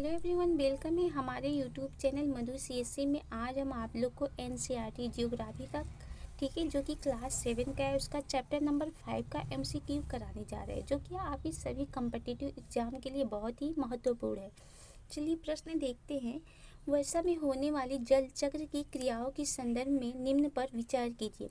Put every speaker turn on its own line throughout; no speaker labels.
Hello everyone, welcome है हमारे YouTube channel मधु CSC में। आज हम आप लोग को एनसीईआरटी जियोग्राफी का ठीक है जो कि क्लास 7 का है उसका चैप्टर नंबर 5 का एमसीक्यू कराने जा रहे हैं, जो कि आप इस सभी कम्पिटिटिव एग्जाम के लिए बहुत ही महत्वपूर्ण है। चलिए प्रश्न देखते हैं। वर्षा में होने वाली जल चक्र की क्रियाओं के संदर्भ में निम्न पर विचार कीजिए।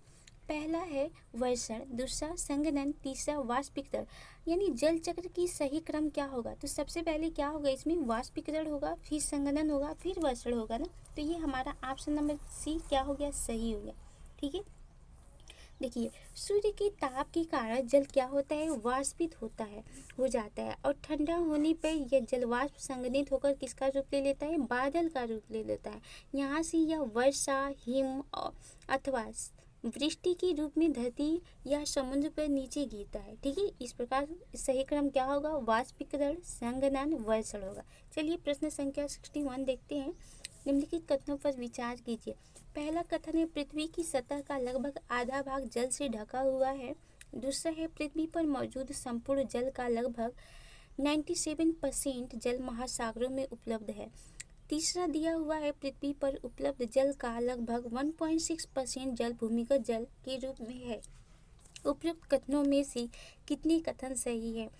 पहला है वर्षण, दूसरा संघनन, तीसरा वाष्पीकरण। यानी जल चक्र की सही क्रम क्या होगा? तो सबसे पहले क्या होगा, इसमें वाष्पीकरण होगा, फिर संघनन होगा, फिर वर्षण होगा ना। तो ये हमारा ऑप्शन नंबर सी क्या हो गया, सही हो गया। ठीक है, देखिए सूर्य के ताप के कारण जल क्या होता है, वाष्पित होता है, हो जाता है, और ठंडा होने पर यह जल वाष्प संघनित होकर किसका रूप ले लेता है, बादल का रूप ले लेता है। यहाँ से यह वर्षा, हिम अथवा वृष्टि के रूप में धरती या समुद्र पर नीचे गिरता है। ठीक है, इस प्रकार सही क्रम क्या होगा, वाष्पीकरण, संघनन, वर्षण होगा। चलिए प्रश्न संख्या 61 देखते हैं। निम्नलिखित कथनों पर विचार कीजिए। पहला कथन है पृथ्वी की सतह का लगभग आधा भाग जल से ढका हुआ है। दूसरा है पृथ्वी पर मौजूद संपूर्ण जल का लगभग 97% जल महासागरों में उपलब्ध है। तीसरा दिया हुआ है पृथ्वी पर उपलब्ध जल का लगभग 1.6% जल भूमिगत जल के रूप में है। उपयुक्त कथनों में से कितने कथन सही है?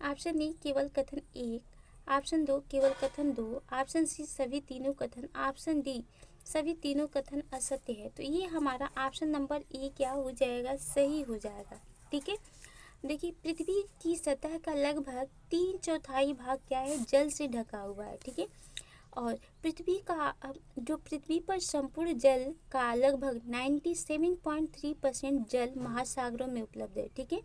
ऑप्शन ए केवल कथन 1, ऑप्शन 2 केवल कथन 2, ऑप्शन सी सभी तीनों कथन, ऑप्शन डी सभी तीनों कथन असत्य है। तो ये हमारा ऑप्शन नंबर ए क्या हो जाएगा, सही हो जाएगा। ठीक है, देखिए पृथ्वी की सतह का लगभग 3/4 भाग क्या है, जल से ढका हुआ है। ठीक है, और जो पृथ्वी पर संपूर्ण जल का लगभग 97.3% जल महासागरों में उपलब्ध है। ठीक है,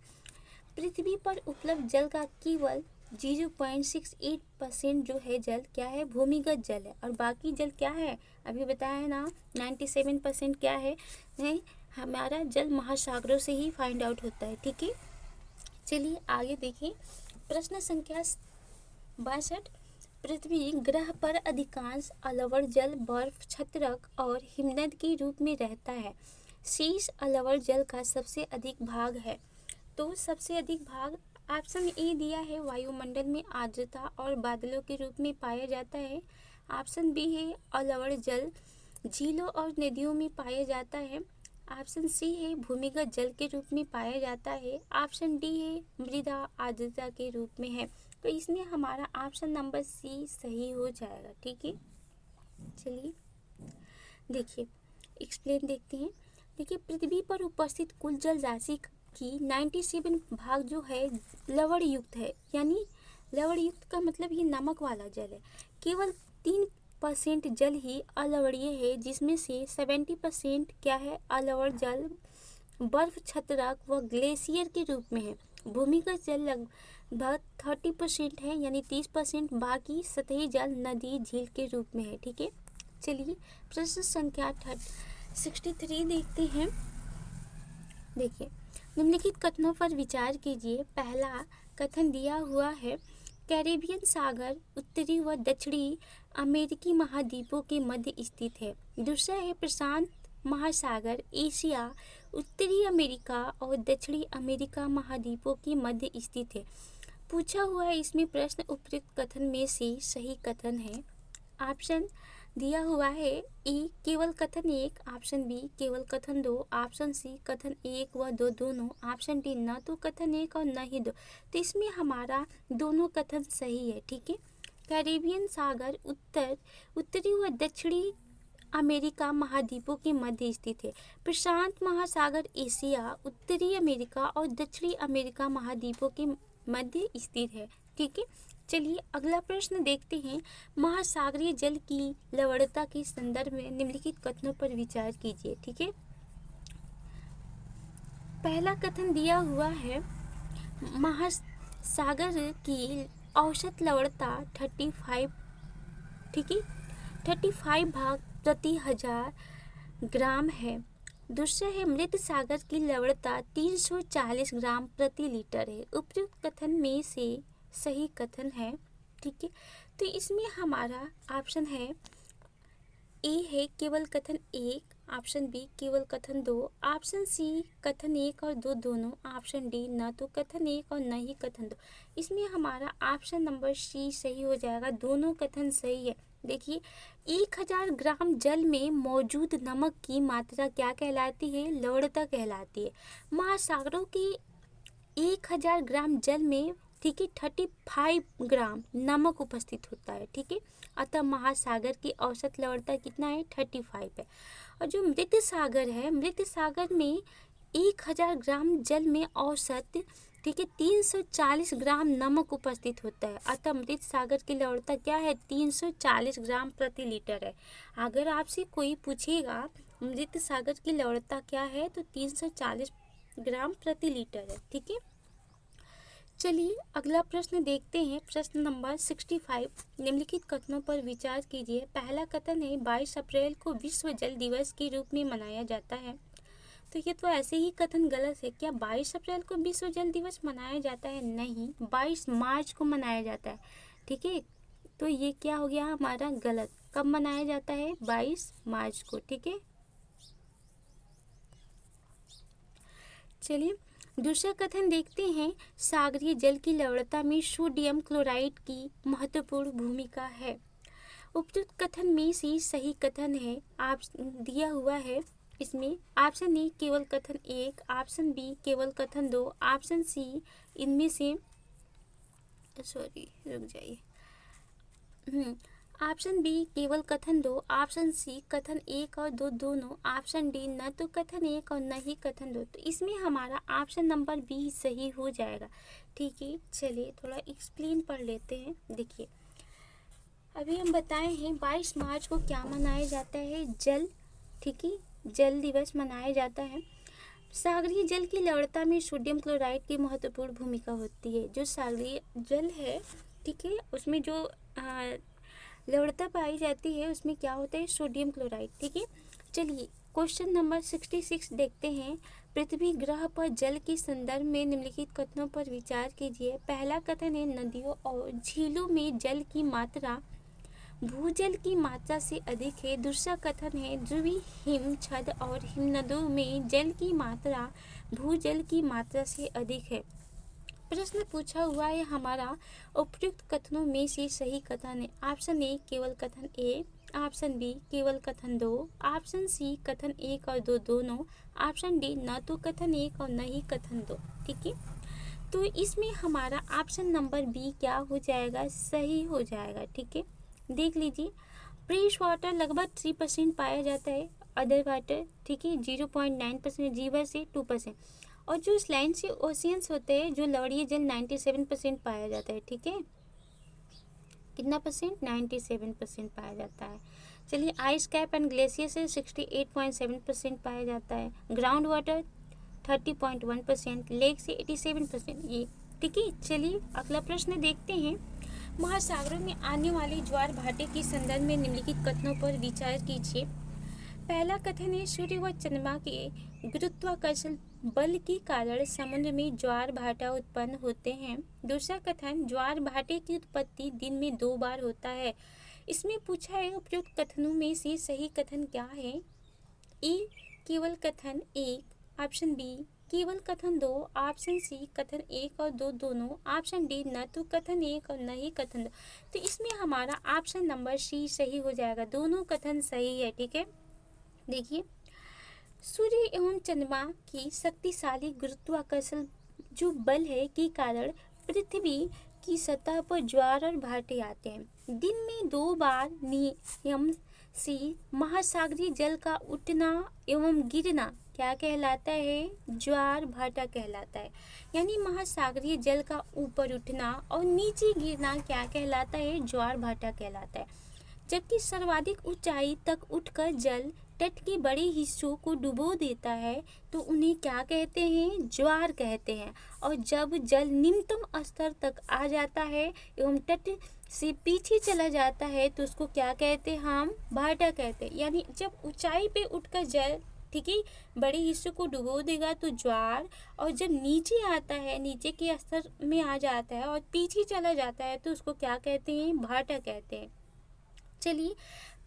पृथ्वी पर उपलब्ध जल का केवल 0.68% जो है जल क्या है, भूमिगत जल है, और बाकी जल क्या है, अभी बताया है ना, 97% क्या है, हमारा जल महासागरों से ही फाइंड आउट होता है। ठीक है, चलिए आगे देखें। प्रश्न संख्या 62। पृथ्वी ग्रह पर अधिकांश अलवर जल बर्फ, छत्रक और हिमनद के रूप में रहता है। शेष अलवर जल का सबसे अधिक भाग है। तो सबसे अधिक भाग ऑप्शन ए दिया है, वायुमंडल में आर्द्रता और बादलों के रूप में पाया जाता है। ऑप्शन बी है अलवर जल झीलों और नदियों में पाया जाता है। ऑप्शन सी है भूमिगत जल के रूप में पाया जाता है। ऑप्शन डी है मृदा आर्द्रता के रूप में है। तो इसमें हमारा ऑप्शन नंबर सी सही हो जाएगा। ठीक है, चलिए देखिए एक्सप्लेन देखते हैं। देखिए पृथ्वी पर उपस्थित कुल जल राशि की 97 भाग जो है लवण युक्त है। यानी लवण युक्त का मतलब ये नमक वाला जल है। केवल 3% जल ही अलवणीय है, जिसमें से 70% क्या है, अलवण जल बर्फ, छत्रक व ग्लेशियर के रूप में है। भूमिगत जल लगभग 30% है, यानी 30%। बाकी सतही जल नदी, झील के रूप में है। ठीक है, चलिए प्रश्न संख्या 63 देखते हैं। देखिए निम्नलिखित कथनों पर विचार कीजिए। पहला कथन दिया हुआ है कैरेबियन सागर उत्तरी व दक्षिणी अमेरिकी महाद्वीपों के मध्य स्थित है। दूसरा है प्रशांत महासागर एशिया, उत्तरी अमेरिका और दक्षिणी अमेरिका महाद्वीपों के मध्य स्थित है। पूछा हुआ है इसमें प्रश्न उपयुक्त कथन में से सही कथन है। ऑप्शन दिया हुआ है ए केवल कथन 1, ऑप्शन बी केवल कथन 2, ऑप्शन सी कथन 1 व 2 दोनों, ऑप्शन डी न तो कथन 1 और न ही 2। तो इसमें हमारा दोनों कथन सही है। ठीक है, कैरेबियन सागर उत्तरी व दक्षिणी अमेरिका महाद्वीपों के मध्य स्थित है। प्रशांत महासागर एशिया, उत्तरी अमेरिका और दक्षिणी अमेरिका महाद्वीपों के मध्य स्थित है। ठीक है, चलिए अगला प्रश्न देखते हैं। महासागरीय जल की लवणता के संदर्भ में निम्नलिखित कथनों पर विचार कीजिए। ठीक है, पहला कथन दिया हुआ है महासागर की औसत लवणता 35, ठीक है, 35 भाग प्रति 1000 ग्राम है। दूसरा है मृत सागर की लवणता 340 ग्राम प्रति लीटर है। उपयुक्त कथन में से सही कथन है। ठीक है, तो इसमें हमारा ऑप्शन है ए है केवल कथन एक, ऑप्शन बी केवल कथन दो, ऑप्शन सी कथन एक और दो दोनों, ऑप्शन डी न तो कथन एक और न ही कथन दो। इसमें हमारा ऑप्शन नंबर सी सही हो जाएगा, दोनों कथन सही है। देखिए 1000 ग्राम जल में मौजूद नमक की मात्रा क्या कहलाती है? लवणता कहलाती है। महासागरों की 1000 ग्राम जल में, ठीक है, 35 ग्राम नमक उपस्थित होता है, ठीक है। अतः महासागर की औसत लवणता कितना है? 35 है। और जो मृत सागर है, मृत सागर में 1000 ग्राम जल में औसत, ठीक है, 340 ग्राम नमक उपस्थित होता है। अतः मृत सागर की लवणता क्या है? 340 ग्राम प्रति लीटर है। अगर आपसे कोई पूछेगा मृत सागर की लवणता क्या है, तो 340 ग्राम प्रति लीटर है, ठीक है। चलिए अगला प्रश्न देखते हैं, प्रश्न नंबर 65। निम्नलिखित कथनों पर विचार कीजिए। पहला कथन है 22 अप्रैल को विश्व जल दिवस के रूप में मनाया जाता है। तो ये तो ऐसे ही कथन गलत है। क्या 22 अप्रैल को विश्व जल दिवस मनाया जाता है? नहीं, 22 मार्च को मनाया जाता है, ठीक है। तो ये क्या हो गया हमारा? गलत। कब मनाया जाता है? 22 मार्च को, ठीक है। चलिए दूसरा कथन देखते हैं। सागरीय जल की लवणता में सोडियम क्लोराइड की महत्वपूर्ण भूमिका है। उपयुक्त कथन में से सही कथन है, आप दिया हुआ है इसमें। ऑप्शन ए केवल कथन एक, ऑप्शन बी केवल कथन दो, ऑप्शन सी इनमें से, सॉरी रुक जाइए, ऑप्शन बी केवल कथन दो, ऑप्शन सी कथन एक और दो दोनों, ऑप्शन डी न तो कथन एक और न ही कथन दो। तो इसमें हमारा ऑप्शन नंबर बी सही हो जाएगा, ठीक है। चलिए थोड़ा एक्सप्लेन पढ़ लेते हैं। देखिए अभी हम बताए हैं 22 मार्च को क्या मनाया जाता है? जल, ठीक है, जल दिवस मनाया जाता है। सागरीय जल की लवणता में सोडियम क्लोराइड की महत्वपूर्ण भूमिका होती है। जो सागरीय जल है, ठीक है, उसमें जो लवणता पाई जाती है उसमें क्या होता है? सोडियम क्लोराइड, ठीक है। चलिए क्वेश्चन नंबर 66 देखते हैं। पृथ्वी ग्रह पर जल के संदर्भ में निम्नलिखित कथनों पर विचार कीजिए। पहला कथन है नदियों और झीलों में जल की मात्रा भूजल की मात्रा से अधिक है। दूसरा कथन है ध्रुवीय हिम छद और हिमनदों में जल की मात्रा भूजल की मात्रा से अधिक है। प्रश्न पूछा हुआ है हमारा उपयुक्त कथनों में से सही कथन है। ऑप्शन ए केवल कथन ए, ऑप्शन बी केवल कथन दो, ऑप्शन सी कथन एक और दो दोनों, ऑप्शन डी न तो कथन एक और न ही कथन दो, ठीक है। तो इसमें हमारा ऑप्शन नंबर बी क्या हो जाएगा? सही हो जाएगा, ठीक है। देख लीजिए फ्रेश वाटर लगभग 3% पाया जाता है, अदर वाटर, ठीक है, 0.9%, रिवर से 2%, और जो लैंड से ओशियंस होते हैं, जो लवणीय जल 97% पाया जाता है, ठीक है। कितना परसेंट? 97% पाया जाता है। चलिए आइस कैप एंड ग्लेशियर से 68.7% पाया जाता है, ग्राउंड वाटर 30.1%, लेक से 87%, ये ठीक है। चलिए अगला प्रश्न देखते हैं। महासागरों में आने वाले ज्वार भाटे के संदर्भ में निम्नलिखित कथनों पर विचार कीजिए। पहला कथन है सूर्य व चंद्रमा के गुरुत्वाकर्षण बल के कारण समुद्र में ज्वार भाटा उत्पन्न होते हैं। दूसरा कथन ज्वार भाटे की उत्पत्ति दिन में 2 बार होता है। इसमें पूछा है उपयुक्त कथनों में से सही कथन क्या है? ए केवल कथन एक, ऑप्शन बी केवल कथन दो, ऑप्शन सी कथन एक और दो दोनों, ऑप्शन डी न तो कथन एक और न ही कथन दो। तो इसमें हमारा ऑप्शन नंबर सी सही हो जाएगा, दोनों कथन सही है, ठीक है। देखिए सूर्य एवं चंद्रमा की शक्तिशाली गुरुत्वाकर्षण जो बल है के कारण पृथ्वी की सतह पर ज्वार और भाटे आते हैं। दिन में 2 बार नियम से महासागरीय जल का उठना एवं गिरना क्या कहलाता है? ज्वार भाटा कहलाता है। यानी महासागरीय जल का ऊपर उठना और नीचे गिरना क्या कहलाता है? ज्वार भाटा कहलाता है। जबकि सर्वाधिक ऊंचाई तक उठकर जल तट के बड़े हिस्सों को डुबो देता है तो उन्हें क्या कहते हैं? ज्वार कहते हैं। और जब जल निम्नतम स्तर तक आ जाता है एवं तट से पीछे चला जाता है तो उसको क्या कहते हैं? हम भाटा कहते हैं। यानी जब ऊंचाई पे उठकर जल, ठीक है, बड़े हिस्सों को डुबो देगा तो ज्वार, और जब नीचे आता है, नीचे के स्तर में आ जाता है और पीछे चला जाता है तो उसको क्या कहते हैं? भाटा कहते हैं। चलिए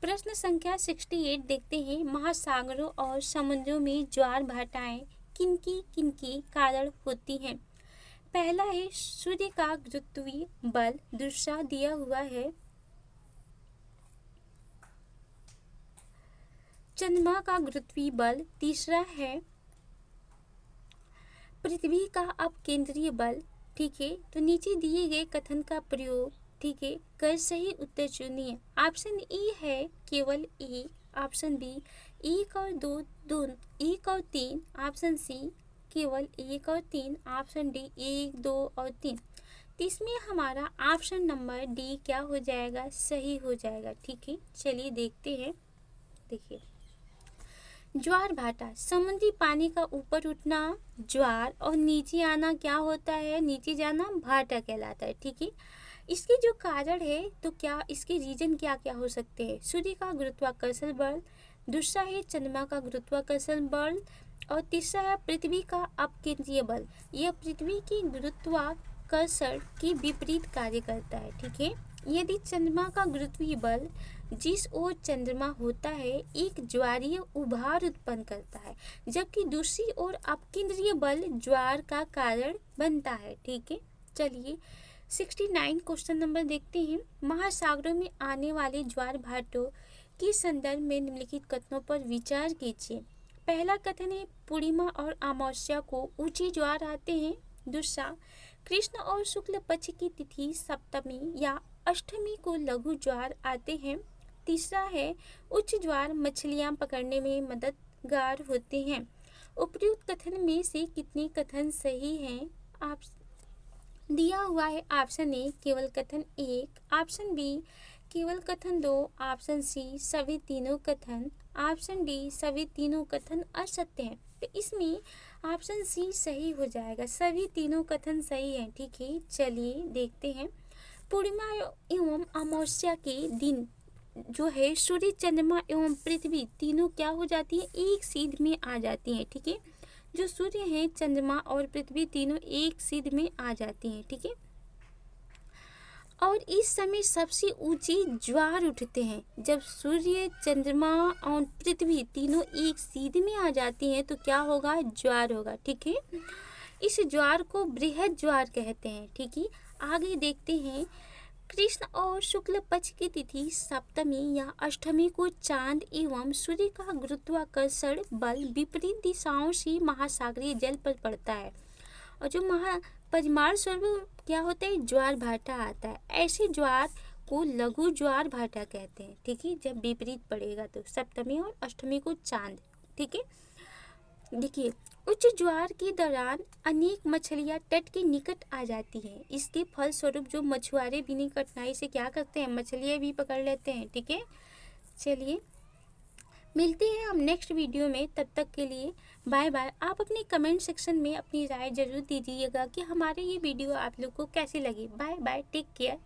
प्रश्न संख्या 68 देखते हैं। महासागरों और समुद्रों में ज्वार भाटाएं किनकी किनकी कारण होती हैं। पहला है सूर्य का गुरुत्वीय बल, दूसरा दिया हुआ है चंद्रमा का गुरुत्वीय बल, तीसरा है पृथ्वी का अपकेंद्रीय बल। ठीक है, तो नीचे दिए गए कथन का प्रयोग ठीक है कर सही उत्तर चुनिए। ऑप्शन ए है केवल एक, ऑप्शन बी एक और दो दोनों एक और तीन, ऑप्शन सी केवल एक और तीन, ऑप्शन डी एक दो और तीन। तो इसमें हमारा ऑप्शन नंबर डी क्या हो जाएगा, सही हो जाएगा। ठीक है, चलिए देखते हैं। देखिए ज्वार भाटा, समुद्री पानी का ऊपर उठना ज्वार और नीचे आना क्या होता है, नीचे जाना भाटा कहलाता है। ठीक है, इसके जो कारण है तो क्या इसके रीजन क्या क्या हो सकते हैं। सूर्य का गुरुत्वाकर्षण बल, दूसरा है चंद्रमा का गुरुत्वाकर्षण बल और तीसरा है पृथ्वी का अपकेंद्रीय बल। यह पृथ्वी की गुरुत्वाकर्षण के विपरीत कार्य करता है। ठीक है, यदि चंद्रमा का गुरुत्वीय बल जिस ओर चंद्रमा होता है एक ज्वारीय उभार उत्पन्न करता है, जबकि दूसरी ओर अपकेंद्रीय बल ज्वार का कारण बनता है। ठीक है, चलिए 69 क्वेश्चन नंबर देखते हैं। महासागरों में आने वाले ज्वार भाटों के संदर्भ में निम्नलिखित कथनों पर विचार कीजिए। पहला कथन है पूर्णिमा और अमावस्या को ऊंचे ज्वार आते हैं। दूसरा, कृष्ण और शुक्ल पक्ष की तिथि सप्तमी या अष्टमी को लघु ज्वार आते हैं। तीसरा है उच्च ज्वार मछलियां पकड़ने में मददगार होते हैं। उपयुक्त कथन में से कितने कथन सही हैं। आप दिया हुआ है ऑप्शन ए केवल कथन एक, ऑप्शन बी केवल कथन दो, ऑप्शन सी सभी तीनों कथन, ऑप्शन डी सभी तीनों कथन असत्य हैं। तो इसमें ऑप्शन सी सही हो जाएगा, सभी तीनों कथन सही हैं। ठीक है, चलिए देखते हैं। पूर्णिमा एवं अमावस्या के दिन जो है सूर्य चंद्रमा एवं पृथ्वी तीनों क्या हो जाती है, एक सीध में आ जाती हैं। ठीक है, जो सूर्य है चंद्रमा और पृथ्वी तीनों एक सीध में आ जाती हैं। ठीक है, और इस समय सबसे ऊंची ज्वार उठते हैं जब सूर्य चंद्रमा और पृथ्वी तीनों एक सीध में आ जाती हैं, तो क्या होगा, ज्वार होगा। ठीक है, इस ज्वार को बृहद ज्वार कहते हैं। ठीक है, आगे देखते हैं। कृष्ण और शुक्ल पक्ष की तिथि सप्तमी या अष्टमी को चांद एवं सूर्य का गुरुत्वाकर्षण बल विपरीत दिशाओं से महासागरीय जल पर पड़ता है और जो परिमाण स्वरूप क्या होता है, ज्वार भाटा आता है। ऐसे ज्वार को लघु ज्वार भाटा कहते हैं। ठीक है, जब विपरीत पड़ेगा तो सप्तमी और अष्टमी को चांद। ठीक है, देखिए उच्च ज्वार के दौरान अनेक मछलियां तट के निकट आ जाती हैं। इसके फलस्वरूप जो मछुआरे बिना कठिनाई से क्या करते हैं, मछलियां भी पकड़ लेते हैं। ठीक है, चलिए मिलते हैं हम नेक्स्ट वीडियो में, तब तक के लिए बाय बाय। आप अपने कमेंट सेक्शन में अपनी राय जरूर दीजिएगा कि हमारे ये वीडियो आप लोग को कैसी लगी। Bye bye, take care.